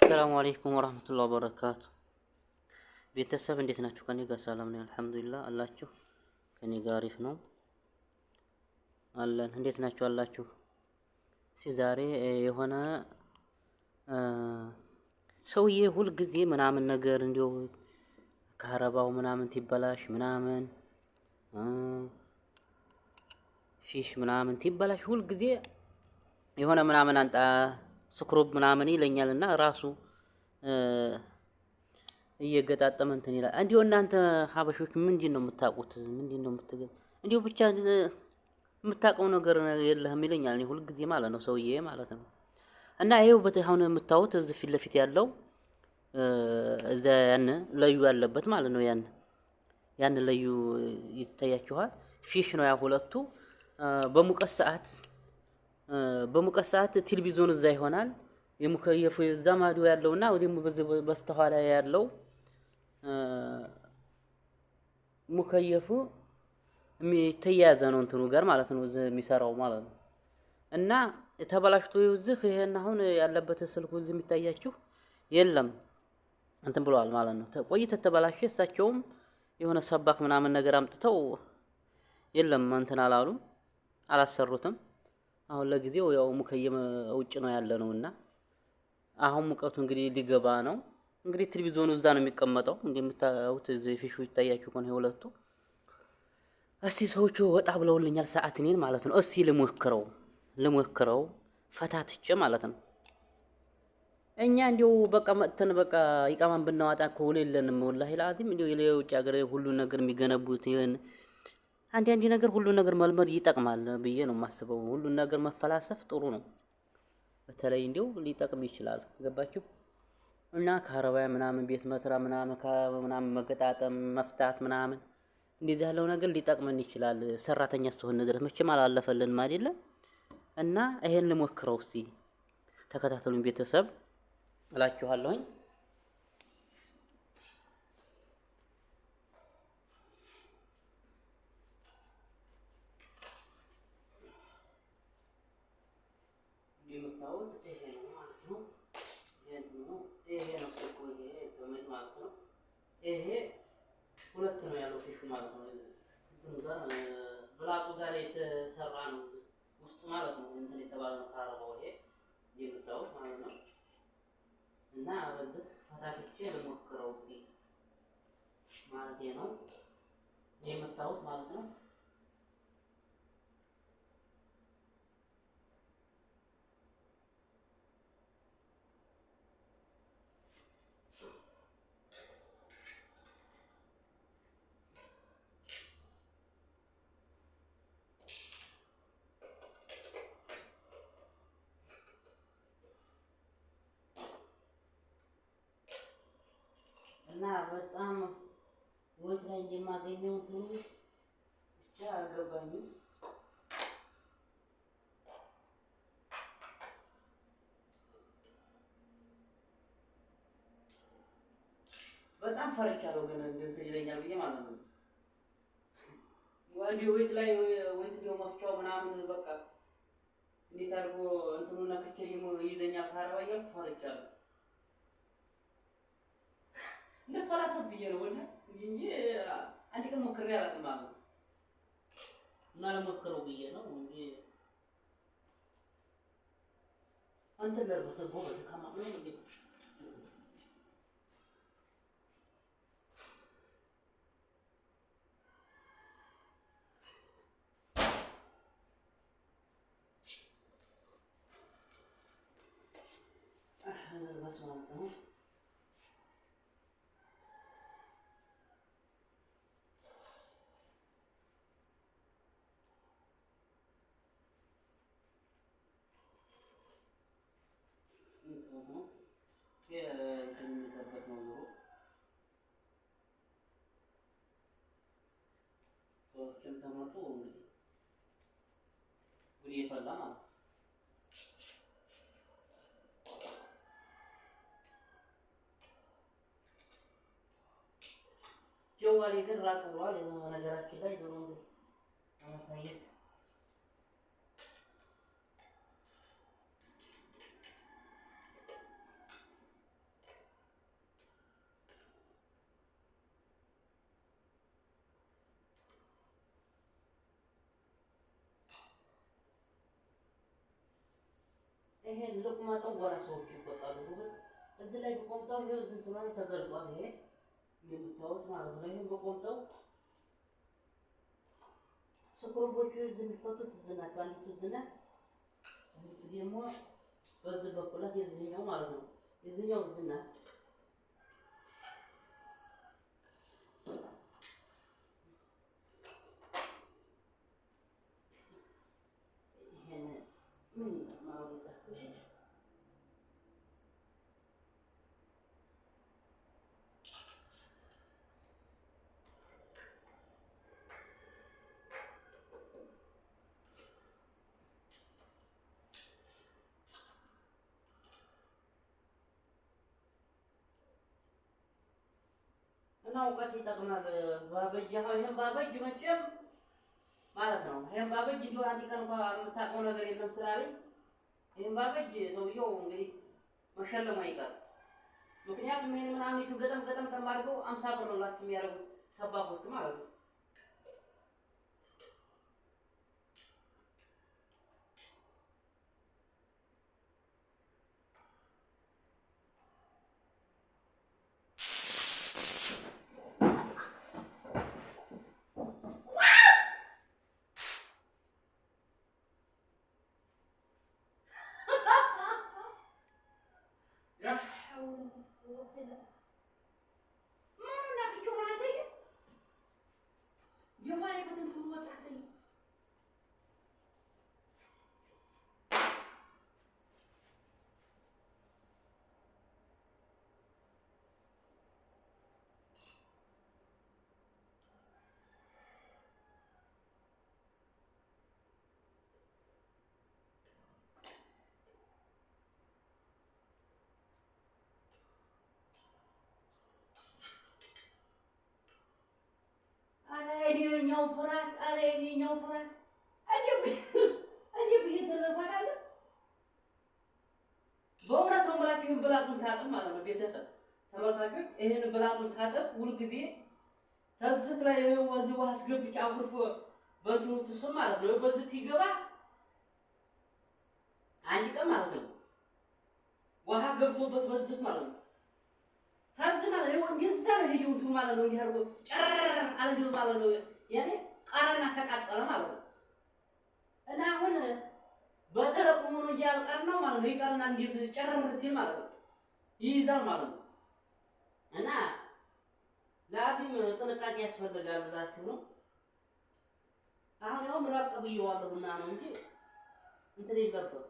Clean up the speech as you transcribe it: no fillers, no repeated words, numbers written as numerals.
السلام عليكم ورحمة الله وبركاته. ቤተሰብ እንዴት ናችሁ? ከኔ ጋር ሰላም ነው አልሐምዱሊላህ። አላችሁ ከኔ ጋር አሪፍ ነው አለን። እንዴት ናችሁ አላችሁ? ዛሬ የሆነ ሰውዬ ሁል ጊዜ ምናምን ነገር እንዲው ካረባው ምናምን ትበላሽ ምናምን ፊሽ ምናምን ትበላሽ ሁል ጊዜ የሆነ ምናምን አንጣ ስክሮብ ምናምን ይለኛልና ራሱ እየገጣጠመ እንትን ይላል። እንዲሁ እናንተ ሀበሾች ምንድነው የምታውቁት? ምንድነው እንዲሁ ብቻ የምታውቀው ነገር የለህም ይለኛል። እኔ ሁሉ ጊዜ ማለት ነው ሰውዬ ማለት ነው። እና ይሄው አሁን የምታዩት እዚህ ፊት ለፊት ያለው እዛ ያን ለዩ ያለበት ማለት ነው። ያን ለዩ ይታያችኋል። ፊሽ ነው ያ ሁለቱ። በሙቀት ሰዓት ቴሌቪዥን እዛ ይሆናል። የሙከየፉ እዛ ማዶ ያለውና ወዲም በስተኋላ ያለው ሙከየፉ የሚተያያዘ ነው እንትኑ ጋር ማለት ነው የሚሰራው ማለት ነው። እና ተበላሽቶ ይውዝህ ይሄን አሁን ያለበት ስልኩ እዚህ የሚታያችሁ የለም እንትን ብለዋል ማለት ነው። ቆይተ ተበላሸ። እሳቸውም የሆነ ሰባክ ምናምን ነገር አምጥተው የለም እንትን አላሉም፣ አላሰሩትም። አሁን ለጊዜው ያው ሙከየም ውጭ ነው ያለነውና አሁን ሙቀቱ እንግዲህ ሊገባ ነው። እንግዲህ ቴሌቪዥኑ እዛ ነው የሚቀመጠው እንደምታዩት እዚህ ፊሹ ይታያችሁ ከሆነ ሁለቱ። እስቲ ሰዎቹ ወጣ ብለውልኛል ሰዓት እኔን ማለት ነው። እስቲ ልሞክረው ፈታትቼ ማለት ነው። እኛ እንዲው በቃ መጥተን በቃ ይቃማን ብናዋጣ ከሆነ የለንም ወላሂ ለአዚም እንዲው የውጭ ሀገር ሁሉ ነገር የሚገነቡት ይሄን አንድ ነገር ሁሉ ነገር መልመድ ይጠቅማል ብዬ ነው የማስበው። ሁሉ ነገር መፈላሰፍ ጥሩ ነው። በተለይ እንዲው ሊጠቅም ይችላል። ገባችሁ? እና ካረባያ ምናምን ቤት መስራ ምናምን መገጣጠም መፍታት ምናምን እንደዚህ ያለው ነገር ሊጠቅመን ይችላል። ሰራተኛ ስለሆነ ድረስ መቼም አላለፈልንም አይደለ? እና ይሄን ልሞክረው እስቲ ተከታተሉኝ ቤተሰብ እላችኋለሁኝ። የምታዩት ይሄ ነው ማለት ነው። ይሄ ነው ስልኩ፣ ይሄ ገመድ ማለት ነው። ይሄ ሁለት ነው ያለው ፊሹ ማለት ነው። እንትኑ ጋር ብላቁ ጋር የተሰራ ነው ውስጡ ማለት ነው። እንትን የተባለ ነው ካረባው ይሄ የምታዩት ማለት ነው። እና በዚህ ፈታትቼ ልሞክረው እስቲ ማለት ነው የምታዩት ማለት ነው። እና በጣም ወት ላይ እንደማገኘው እንትኑ ብቻ አልገባኝም። በጣም ፈርቻለሁ ግን እንትን ይለኛል ብዬ ማለት ነው። ወንዲ ወይት ላይ ወይት ነው መፍቻው ምናምን በቃ እንዴት አድርጎ እንትኑና ከከሊሙ ይዘኛል ካረባያ ፈርቻለሁ። ለፈራሰብ ብዬ ነው ወላ እንጂ አንድ ቀን ሞክሬ አላውቅም ማለት ነው። እና ለሞክረው ብዬ ነው እንጂ አንተ ለርበሰ ጎበዝ ከማን ነው እንዴ? ለርበሰ ማለት ነው። ተመጡ እንግዲህ ይፈላ ማለት ጀዋሪ ግን ራቅ ብሏል። ነገራችን ላይ ነው ለማሳየት ይሄ ልቁማጣው ወራ ሰዎች ይቆጣሉ። እዚህ ላይ በቆምጣው ይሄ ዝንቱ ላይ ተገልጧል። ይሄ የምታዩት ማለት ነው። ይሄን በቆምጣው ስኩርቦቹ የሚፈቱት ዝናት ባንዲቱ ዝናት ደግሞ በዚህ በኩላት የዚህኛው ማለት ነው። የዚህኛው ዝናት እውቀት ይጠቅማል። ባበጅ ይሄን ባበጅ መቼም ማለት ነው። ይሄን ባበጅ እንዲሁ አንድ ቀን እንኳን የምታውቀው ነገር የለም ስላለኝ ይሄን ባበጅ ሰውየው እንግዲህ መሸለሙ አይቀርም። ምክንያቱም ይሄን ምናምኒቱ ገጠም ገጠም ተማርገው 50 ብር ነው ላስ የሚያደርጉት ሰባቦቹ ማለት ነው። እኔኛው ፍራት አለ እኔኛው ፍራት እንዴ ብዬሰለባት አለ። በእውነት ነው የምላችሁ ይሄን ብላቱን ታጥብ ማለት ነው። ቤተሰብ ተመልካቾች ይሄን ብላቱን ታጥብ ሁልጊዜ ተዝክ ላይ ወዝ ውሃ አስገብቼ አጉርፎ በእንትኑ ትስም ማለት ነው። በዚህ ይገባ አንድ ቀን ማለት ነው ውሃ ገብቶበት በዚህ ማለት ነው። ታዝማ ነው እንደዛ ነው ሄደው እንትን ማለት ነው። እንዲህ አድርጎ ጨረር አልገው ማለት ነው። ያኔ ቃረና ተቃጠለ ማለት ነው። እና አሁን በደረቁ ሆኖ እያልቀር ነው ማለት ነው። ይቀርና እንዴት ጨረር ትል ማለት ነው ይይዛል ማለት ነው። እና ለአዲም ጥንቃቄ ያስፈልጋል ብላችሁ ነው። አሁን ያው ምራቅ ብየዋለሁና ነው እንጂ እንትን ይገባል